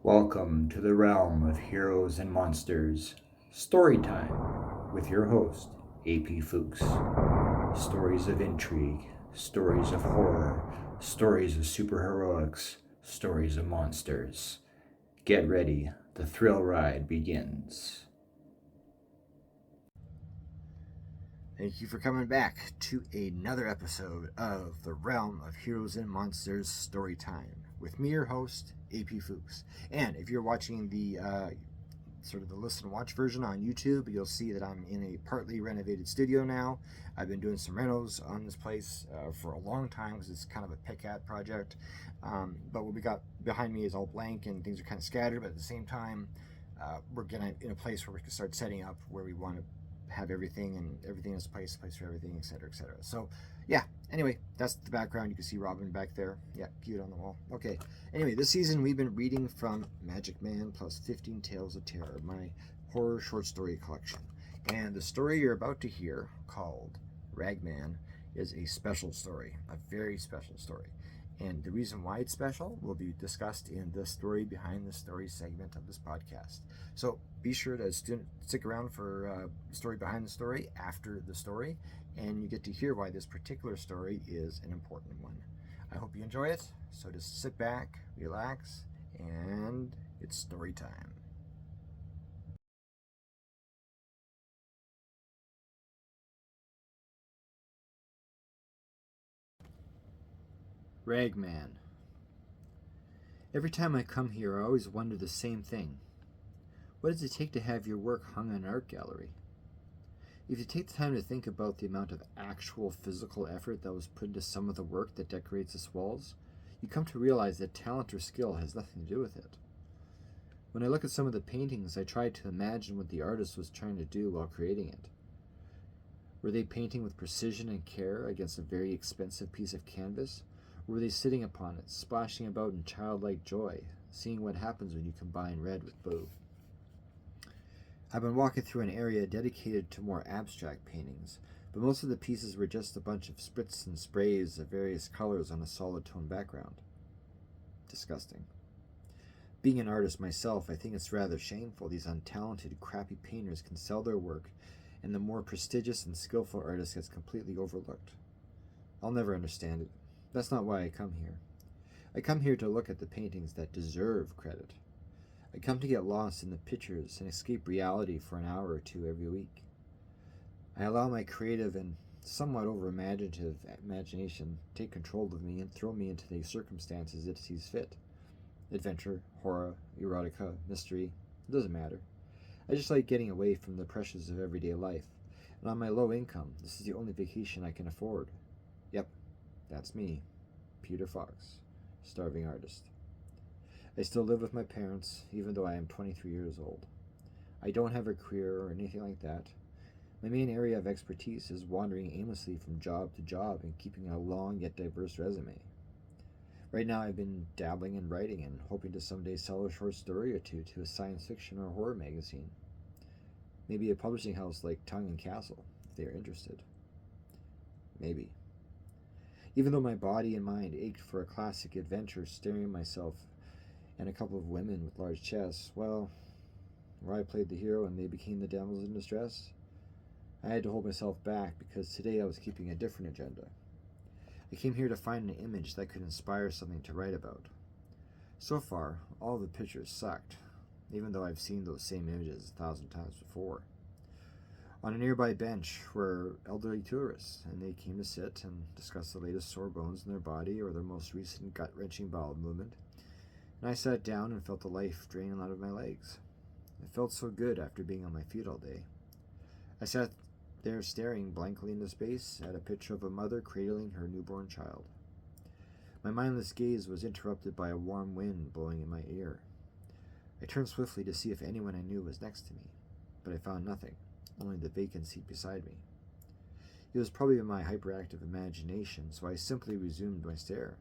Welcome to the realm of heroes and monsters. Story time with your host, AP Fuchs. Stories of intrigue, stories of horror, stories of superheroics, stories of monsters. Get ready, the thrill ride begins. Thank you for coming back to another episode of the Realm of Heroes and Monsters Storytime with me, your host, AP Fuchs. And if you're watching the sort of the listen and watch version on YouTube, you'll see that I'm in a partly renovated studio now. I've been doing some renos on this place for a long time because it's kind of a pick-at project. But what we got behind me is all blank and things are kind of scattered, but at the same time, we're getting in a place where we can start setting up where we want to have everything, and everything is a place for everything, etc., etc. So yeah, anyway, that's the background. You can see Robin back there. Yeah, cute on the wall. Okay, anyway, this season we've been reading from Magic Man plus 15 Tales of Terror, my horror short story collection. And the story you're about to hear, called Ragman, is a special story, a very special story. And the reason why it's special will be discussed in the story behind the story segment of this podcast. So be sure to stick around for story behind the story after the story, and you get to hear why this particular story is an important one. I hope you enjoy it. So just sit back, relax, and it's story time. Ragman. Every time I come here, I always wonder the same thing. What does it take to have your work hung in an art gallery? If you take the time to think about the amount of actual physical effort that was put into some of the work that decorates its walls, you come to realize that talent or skill has nothing to do with it. When I look at some of the paintings, I try to imagine what the artist was trying to do while creating it. Were they painting with precision and care against a very expensive piece of canvas? Or were they sitting upon it, splashing about in childlike joy, seeing what happens when you combine red with blue? I've been walking through an area dedicated to more abstract paintings, but most of the pieces were just a bunch of spritz and sprays of various colors on a solid tone background. Disgusting. Being an artist myself, I think it's rather shameful these untalented, crappy painters can sell their work, and the more prestigious and skillful artist gets completely overlooked. I'll never understand it. That's not why I come here. I come here to look at the paintings that deserve credit. I come to get lost in the pictures and escape reality for an hour or two every week. I allow my creative and somewhat over-imaginative imagination take control of me and throw me into the circumstances it sees fit. Adventure, horror, erotica, mystery, it doesn't matter. I just like getting away from the pressures of everyday life, and on my low income, this is the only vacation I can afford. Yep, that's me, Peter Fox, starving artist. I still live with my parents, even though I am 23 years old. I don't have a career or anything like that. My main area of expertise is wandering aimlessly from job to job and keeping a long yet diverse resume. Right now I've been dabbling in writing and hoping to someday sell a short story or two to a science fiction or horror magazine. Maybe a publishing house like Tongue and Castle, if they are interested. Maybe. Even though my body and mind ached for a classic adventure staring at myself and a couple of women with large chests, well, where I played the hero and they became the damsels in distress, I had to hold myself back because today I was keeping a different agenda. I came here to find an image that could inspire something to write about. So far, all the pictures sucked, even though I've seen those same images 1,000 times before. On a nearby bench were elderly tourists, and they came to sit and discuss the latest sore bones in their body or their most recent gut-wrenching bowel movement. And I sat down and felt the life drain out of my legs. It felt so good after being on my feet all day. I sat there staring blankly into space at a picture of a mother cradling her newborn child. My mindless gaze was interrupted by a warm wind blowing in my ear. I turned swiftly to see if anyone I knew was next to me, but I found nothing, only the vacant seat beside me. It was probably my hyperactive imagination, so I simply resumed my stare.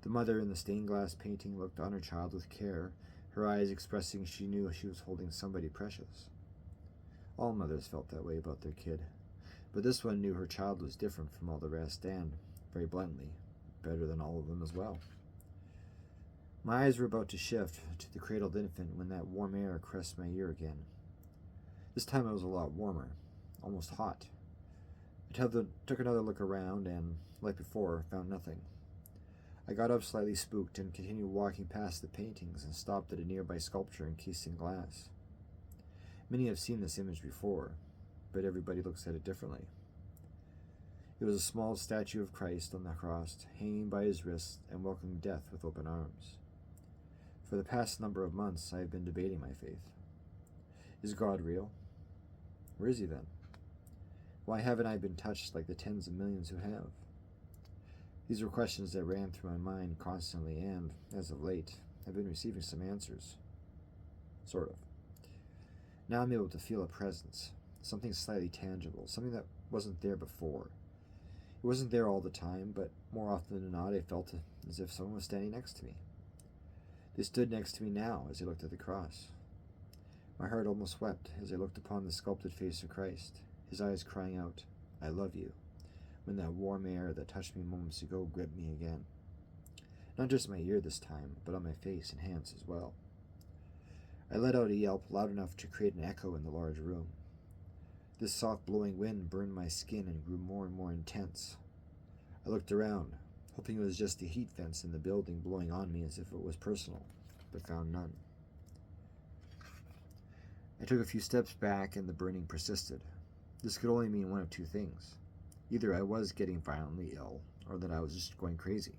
The mother in the stained glass painting looked on her child with care, her eyes expressing she knew she was holding somebody precious. All mothers felt that way about their kid, but this one knew her child was different from all the rest and, very bluntly, better than all of them as well. My eyes were about to shift to the cradled infant when that warm air caressed my ear again. This time it was a lot warmer, almost hot. I took another look around and, like before, found nothing. I got up slightly spooked and continued walking past the paintings and stopped at a nearby sculpture encased in glass. Many have seen this image before, but everybody looks at it differently. It was a small statue of Christ on the cross, hanging by his wrists and welcoming death with open arms. For the past number of months, I have been debating my faith. Is God real? Where is he then? Why haven't I been touched like the tens of millions who have? These were questions that ran through my mind constantly and, as of late, I've been receiving some answers. Sort of. Now I'm able to feel a presence, something slightly tangible, something that wasn't there before. It wasn't there all the time, but more often than not I felt as if someone was standing next to me. They stood next to me now as I looked at the cross. My heart almost wept as I looked upon the sculpted face of Christ, his eyes crying out, "I love you," when that warm air that touched me moments ago gripped me again. Not just my ear this time, but on my face and hands as well. I let out a yelp loud enough to create an echo in the large room. This soft blowing wind burned my skin and grew more and more intense. I looked around, hoping it was just the heat vents in the building blowing on me as if it was personal, but found none. I took a few steps back and the burning persisted. This could only mean one of two things. Either I was getting violently ill, or that I was just going crazy.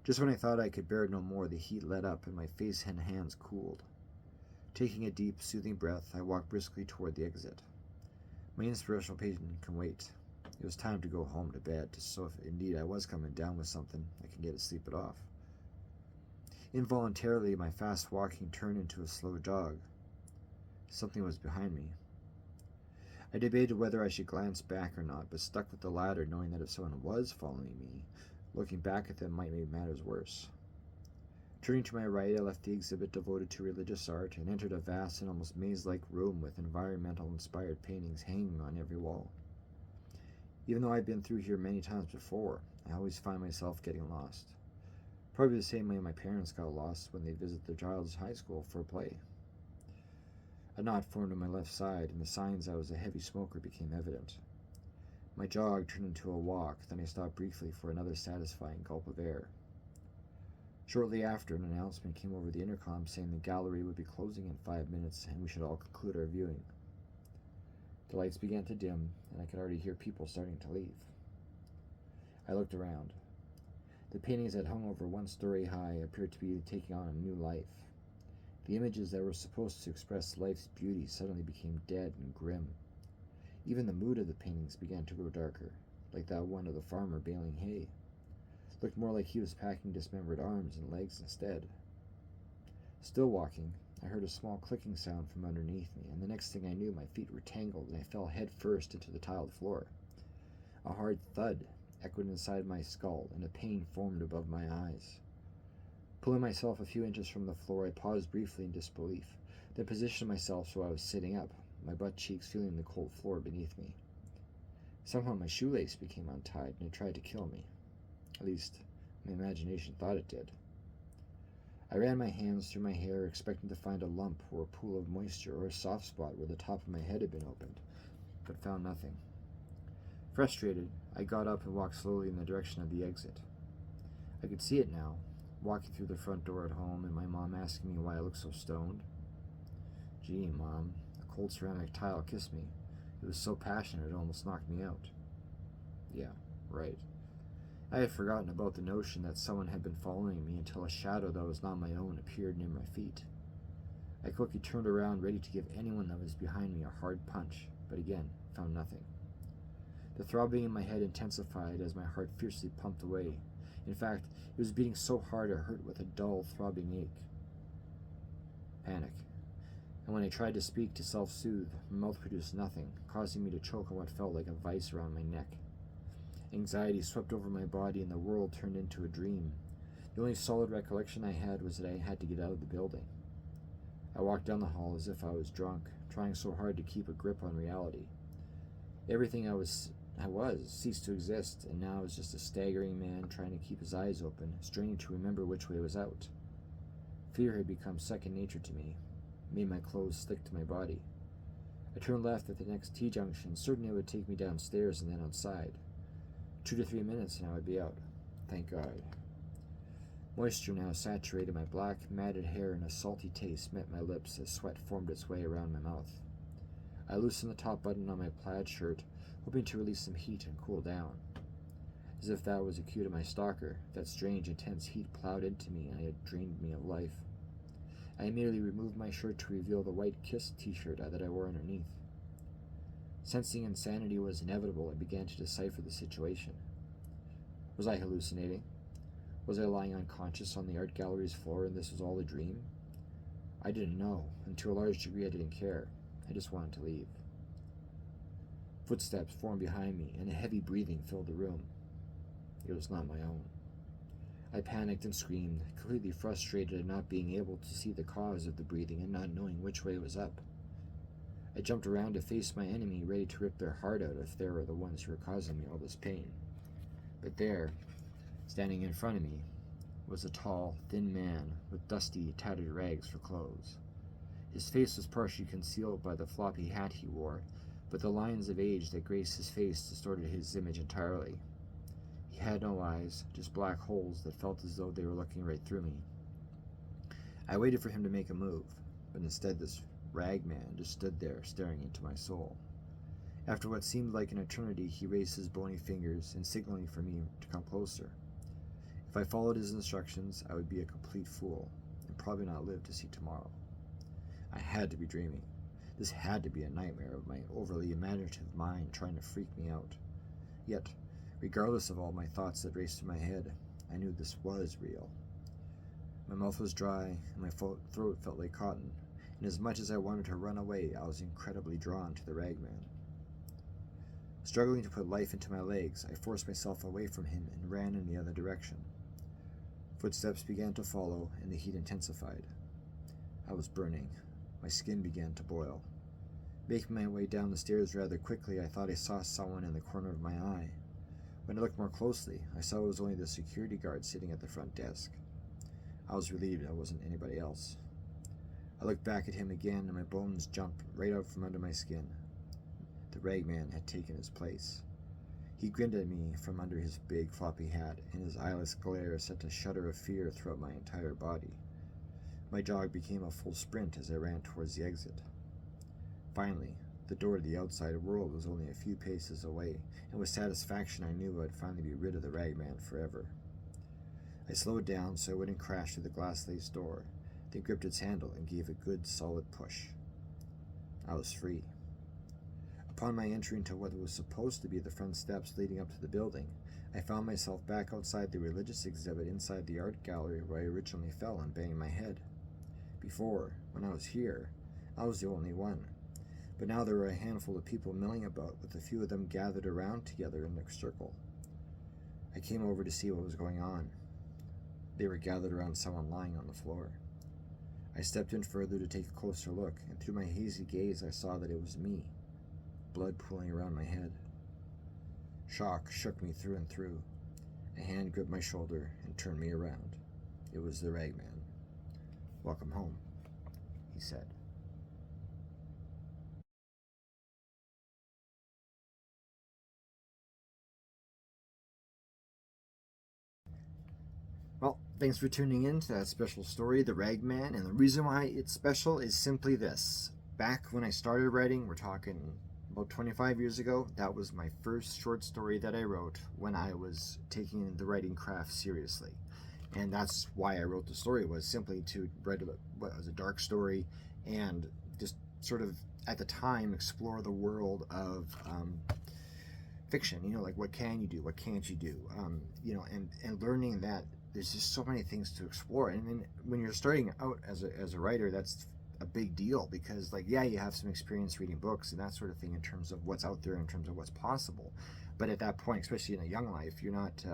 Just when I thought I could bear it no more, the heat let up and my face and hands cooled. Taking a deep, soothing breath, I walked briskly toward the exit. My inspirational patient can wait. It was time to go home to bed, so if indeed I was coming down with something, I could get to sleep it off. Involuntarily, my fast walking turned into a slow jog. Something was behind me. I debated whether I should glance back or not, but stuck with the latter, knowing that if someone was following me, looking back at them might make matters worse. Turning to my right, I left the exhibit devoted to religious art and entered a vast and almost maze-like room with environmental-inspired paintings hanging on every wall. Even though I've been through here many times before, I always find myself getting lost. Probably the same way my parents got lost when they visit their child's high school for a play. A knot formed on my left side, and the signs I was a heavy smoker became evident. My jog turned into a walk, then I stopped briefly for another satisfying gulp of air. Shortly after, an announcement came over the intercom saying the gallery would be closing in 5 minutes and we should all conclude our viewing. The lights began to dim, and I could already hear people starting to leave. I looked around. The paintings that hung over 1 story high appeared to be taking on a new life. The images that were supposed to express life's beauty suddenly became dead and grim. Even the mood of the paintings began to grow darker, like that one of the farmer baling hay. It looked more like he was packing dismembered arms and legs instead. Still walking, I heard a small clicking sound from underneath me, and the next thing I knew, my feet were tangled and I fell head first into the tiled floor. A hard thud echoed inside my skull, and a pain formed above my eyes. Pulling myself a few inches from the floor, I paused briefly in disbelief, then positioned myself so I was sitting up, my butt cheeks feeling the cold floor beneath me. Somehow my shoelace became untied, and it tried to kill me. At least, my imagination thought it did. I ran my hands through my hair, expecting to find a lump or a pool of moisture or a soft spot where the top of my head had been opened, but found nothing. Frustrated, I got up and walked slowly in the direction of the exit. I could see it now, walking through the front door at home, and my mom asking me why I looked so stoned. Gee, Mom, a cold ceramic tile kissed me. It was so passionate it almost knocked me out. Yeah, right. I had forgotten about the notion that someone had been following me until a shadow that was not my own appeared near my feet. I quickly turned around, ready to give anyone that was behind me a hard punch, but again, found nothing. The throbbing in my head intensified as my heart fiercely pumped away. In fact, it was beating so hard it hurt with a dull, throbbing ache. Panic. And when I tried to speak to self-soothe, my mouth produced nothing, causing me to choke on what felt like a vice around my neck. Anxiety swept over my body and the world turned into a dream. The only solid recollection I had was that I had to get out of the building. I walked down the hall as if I was drunk, trying so hard to keep a grip on reality. Everything I was ceased to exist, and now I was just a staggering man trying to keep his eyes open, straining to remember which way was out. Fear had become second nature to me, made my clothes stick to my body. I turned left at the next T-junction, certain it would take me downstairs and then outside. 2 to 3 minutes and I would be out. Thank God. Moisture now saturated my black, matted hair, and a salty taste met my lips as sweat formed its way around my mouth. I loosened the top button on my plaid shirt, hoping to release some heat and cool down. As if that was a cue to my stalker, that strange, intense heat plowed into me and had drained me of life. I immediately removed my shirt to reveal the white Kiss t-shirt that I wore underneath. Sensing insanity was inevitable, I began to decipher the situation. Was I hallucinating? Was I lying unconscious on the art gallery's floor and this was all a dream? I didn't know, and to a large degree I didn't care. I just wanted to leave. Footsteps formed behind me, and a heavy breathing filled the room. It was not my own. I panicked and screamed, completely frustrated at not being able to see the cause of the breathing and not knowing which way it was up. I jumped around to face my enemy, ready to rip their heart out if they were the ones who were causing me all this pain. But there, standing in front of me, was a tall, thin man with dusty, tattered rags for clothes. His face was partially concealed by the floppy hat he wore, but the lines of age that graced his face distorted his image entirely. He had no eyes, just black holes that felt as though they were looking right through me. I waited for him to make a move, but instead this rag man just stood there staring into my soul. After what seemed like an eternity, he raised his bony fingers and signaling for me to come closer. If I followed his instructions, I would be a complete fool and probably not live to see tomorrow. I had to be dreaming. This had to be a nightmare of my overly imaginative mind trying to freak me out. Yet, regardless of all my thoughts that raced through my head, I knew this was real. My mouth was dry, and my throat felt like cotton, and as much as I wanted to run away, I was incredibly drawn to the ragman. Struggling to put life into my legs, I forced myself away from him and ran in the other direction. Footsteps began to follow, and the heat intensified. I was burning. My skin began to boil. Making my way down the stairs rather quickly, I thought I saw someone in the corner of my eye. When I looked more closely, I saw it was only the security guard sitting at the front desk. I was relieved I wasn't anybody else. I looked back at him again, and my bones jumped right out from under my skin. The ragman had taken his place. He grinned at me from under his big floppy hat, and his eyeless glare sent a shudder of fear throughout my entire body. My jog became a full sprint as I ran towards the exit. Finally, the door to the outside world was only a few paces away, and with satisfaction I knew I would finally be rid of the ragman forever. I slowed down so I wouldn't crash through the glass-laced door, then gripped its handle and gave a good solid push. I was free. Upon my entry into what was supposed to be the front steps leading up to the building, I found myself back outside the religious exhibit inside the art gallery where I originally fell and banged my head. Before, when I was here, I was the only one, but now there were a handful of people milling about, with a few of them gathered around together in a circle. I came over to see what was going on. They were gathered around someone lying on the floor. I stepped in further to take a closer look, and through my hazy gaze I saw that it was me, blood pooling around my head. Shock shook me through and through. A hand gripped my shoulder and turned me around. It was the ragman. "Welcome home," he said. Well, thanks for tuning in to that special story, The Ragman, and the reason why it's special is simply this. Back when I started writing, we're talking about 25 years ago, that was my first short story that I wrote when I was taking the writing craft seriously. And that's why I wrote the story, was simply to write what was a dark story and just sort of, at the time, explore the world of fiction, like what can you do, what can't you do, and learning that there's just so many things to explore. And then when you're starting out as a writer, that's a big deal, because you have some experience reading books and that sort of thing in terms of what's out there, in terms of what's possible. But at that point, especially in a young life, you're not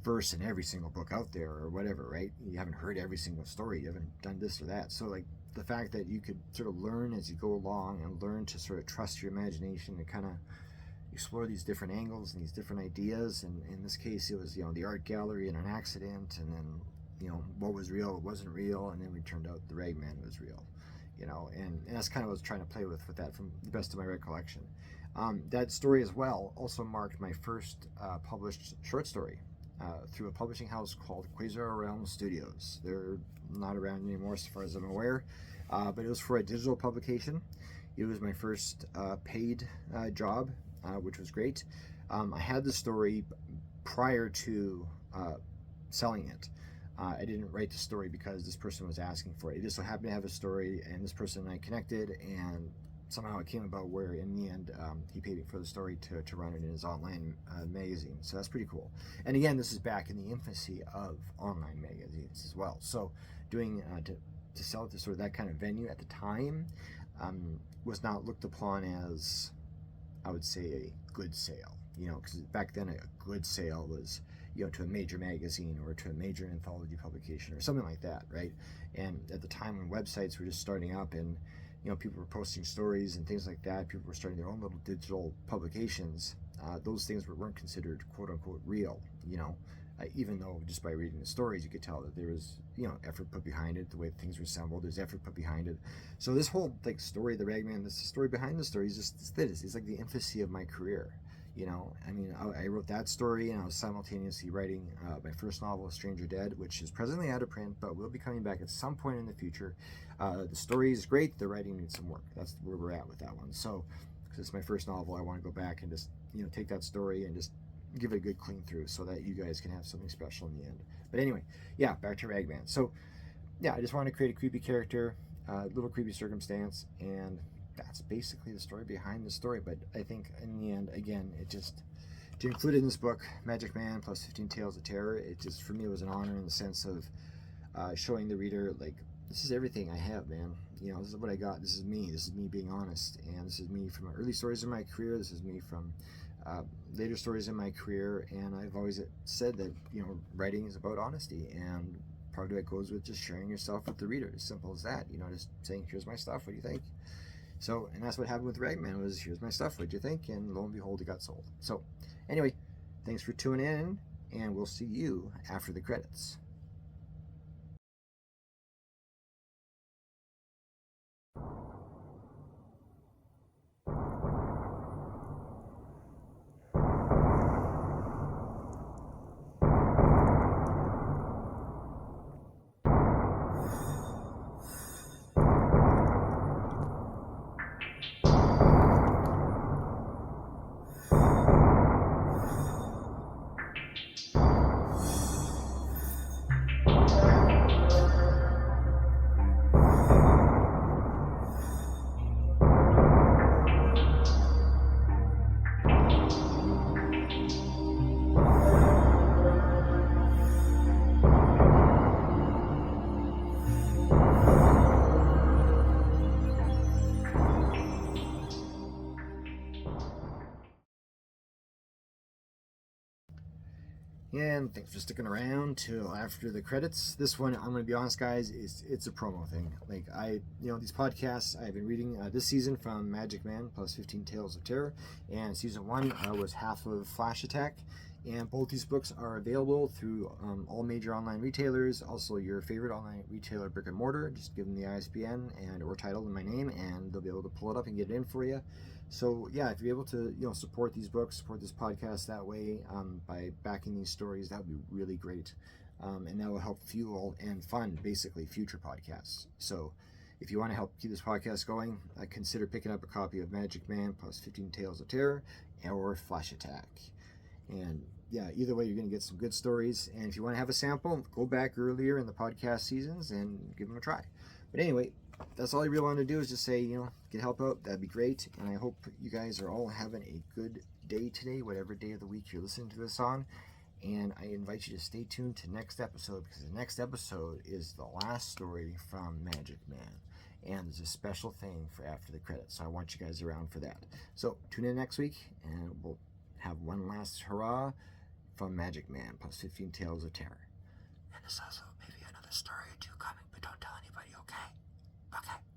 versed in every single book out there or whatever, right? You haven't heard every single story, you haven't done this or that. So the fact that you could sort of learn as you go along and learn to sort of trust your imagination and kind of explore these different angles and these different ideas. And in this case, it was, the art gallery and an accident, and then what was real, what wasn't real, and then we turned out the Ragman was real, and that's kind of what I was trying to play with that from the best of my recollection. That story as well also marked my first published short story through a publishing house called Quasar Realm Studios. They're not around anymore as far as I'm aware, but it was for a digital publication. It was my first paid job, which was great. I had the story prior to selling it. I didn't write the story because this person was asking for it. It just so happened to have a story, and this person and I connected, and somehow it came about where in the end he paid me for the story to run it in his online magazine. So that's pretty cool. And again, this is back in the infancy of online magazines as well. So doing to sell it to sort of that kind of venue at the time was not looked upon as, I would say, a good sale. Because back then a good sale was to a major magazine or to a major anthology publication or something like that, right? And at the time when websites were just starting up and people were posting stories and things like that, people were starting their own little digital publications, those things weren't considered quote unquote real, even though just by reading the stories you could tell that there was effort put behind it, the way things were assembled, there's effort put behind it. So this whole story of the Ragman, this story behind the story is just this. It's like the infancy of my career. I wrote that story, and I was simultaneously writing my first novel, Stranger Dead, which is presently out of print, but will be coming back at some point in the future. The story is great. The writing needs some work. That's where we're at with that one. So, because it's my first novel, I want to go back and just take that story and just give it a good clean through, so that you guys can have something special in the end. But anyway, yeah, back to Ragman. So, yeah, I just wanted to create a creepy character, little creepy circumstance, and that's basically the story behind the story. But I think in the end, again, to include it in this book, Magic Man plus 15 Tales of Terror, it just, for me, was an honor in the sense of showing the reader, this is everything I have, man. This is what I got. This is me being honest, and this is me from my early stories in my career. This is me from later stories in my career, and I've always said that writing is about honesty, and part of it goes with just sharing yourself with the reader. As simple as that. Just saying, here's my stuff, what do you think? So, and that's what happened with Ragman, was here's my stuff, what'd you think? And lo and behold, it got sold. So anyway, thanks for tuning in, and we'll see you after the credits. And thanks for sticking around till after the credits. This one, I'm going to be honest, guys, it's a promo thing. These podcasts I've been reading this season from Magic Man plus 15 Tales of Terror, and season 1 was half of Flash Attack. And both these books are available through all major online retailers, also your favorite online retailer, brick and mortar. Just give them the ISBN and or title in my name, and they'll be able to pull it up and get it in for you. So yeah, if you're able to support these books, support this podcast that way by backing these stories, that would be really great, and that will help fuel and fund basically future podcasts. So if you want to help keep this podcast going, consider picking up a copy of Magic Man plus 15 Tales of Terror or Flash Attack. And yeah, either way, you're going to get some good stories. And if you want to have a sample, go back earlier in the podcast seasons and give them a try. But anyway, that's all I really want to do is just say, get help out. That'd be great. And I hope you guys are all having a good day today, whatever day of the week you're listening to this on. And I invite you to stay tuned to next episode, because the next episode is the last story from Magic Man. And there's a special thing for after the credits. So I want you guys around for that. So tune in next week, and we'll have one last hurrah from Magic Man plus 15 Tales of Terror. And there's also maybe another story or two coming, but don't tell anybody, okay? Okay.